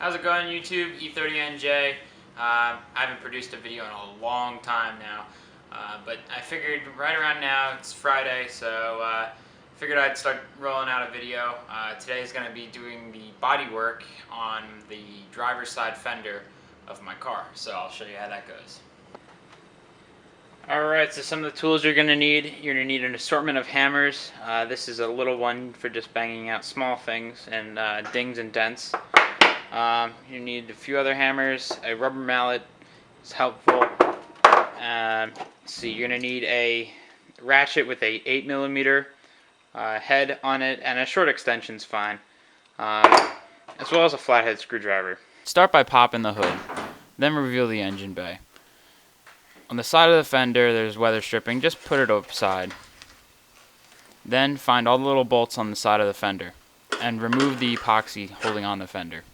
How's it going, YouTube? E30NJ. I haven't produced a video in a long time now, but I figured right around now, it's Friday, so figured I'd start rolling out a video. Today is going to be doing the body work on the driver's side fender of my car, so I'll show you how that goes. Alright, so some of the tools you're going to need an assortment of hammers. This is a little one for just banging out small things and dings and dents. You need a few other hammers. A rubber mallet is helpful. So you're going to need a ratchet with a 8mm head on it, and a short extension's fine, as well as a flathead screwdriver. Start by popping the hood, then reveal the engine bay. On the side of the fender there's weather stripping, just put it upside. Then find all the little bolts on the side of the fender and remove the epoxy holding on the fender.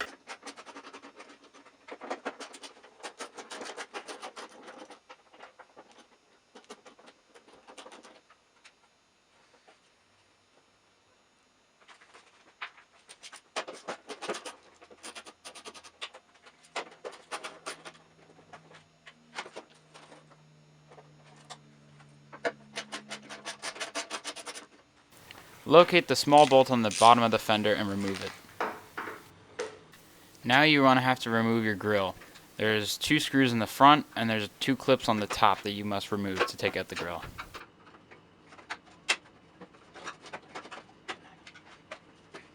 Locate the small bolt on the bottom of the fender and remove it. Now you want to have to remove your grill. There's 2 screws in the front and there's 2 clips on the top that you must remove to take out the grill.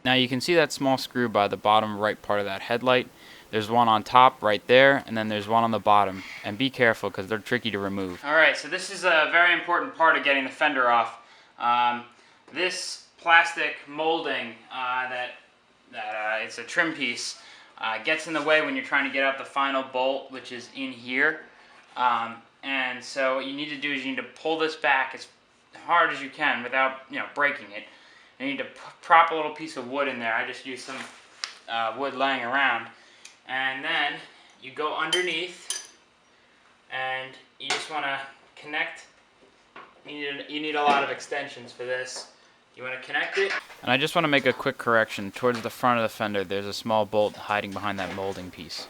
Now you can see that small screw by the bottom right part of that headlight. There's one on top right there, and then there's one on the bottom. And be careful because they're tricky to remove. Alright, so this is a very important part of getting the fender off. This plastic molding it's a trim piece, gets in the way when you're trying to get out the final bolt, which is in here. And so what you need to do is you need to pull this back as hard as you can without breaking it. You need to prop a little piece of wood in there. I just used some wood laying around. And then you go underneath and you just want to connect. You need a lot of extensions for this. You want to connect it. And I just want to make a quick correction. Towards the front of the fender there's a small bolt hiding behind that molding piece.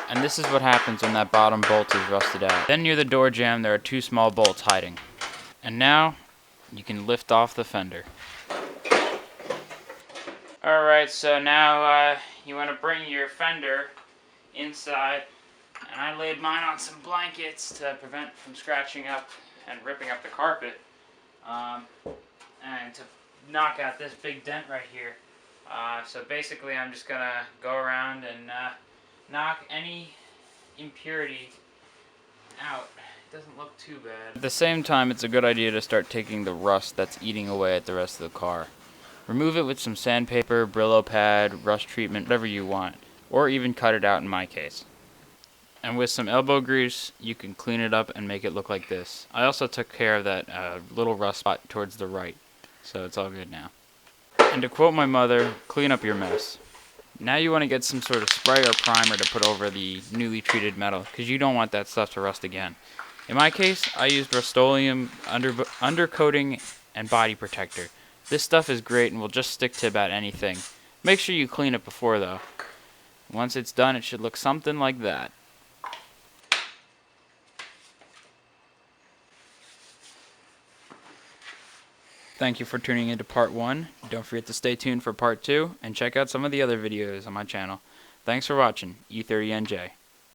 And this is what happens when that bottom bolt is rusted out. Then near the door jamb there are 2 small bolts hiding. And now you can lift off the fender. Alright, so now you want to bring your fender inside. And I laid mine on some blankets to prevent from scratching up and ripping up the carpet. And to knock out this big dent right here. So basically I'm just going to go around and knock any impurity out. It doesn't look too bad. At the same time, it's a good idea to start taking the rust that's eating away at the rest of the car. Remove it with some sandpaper, Brillo pad, rust treatment, whatever you want. Or even cut it out in my case. And with some elbow grease, you can clean it up and make it look like this. I also took care of that little rust spot towards the right, so it's all good now. And to quote my mother, clean up your mess. Now you want to get some sort of spray or primer to put over the newly treated metal, because you don't want that stuff to rust again. In my case, I used Rust-Oleum undercoating and body protector. This stuff is great and will just stick to about anything. Make sure you clean it before though. Once it's done, it should look something like that. Thank you for tuning into part 1. Don't forget to stay tuned for part 2 and check out some of the other videos on my channel. Thanks for watching. E30NJ.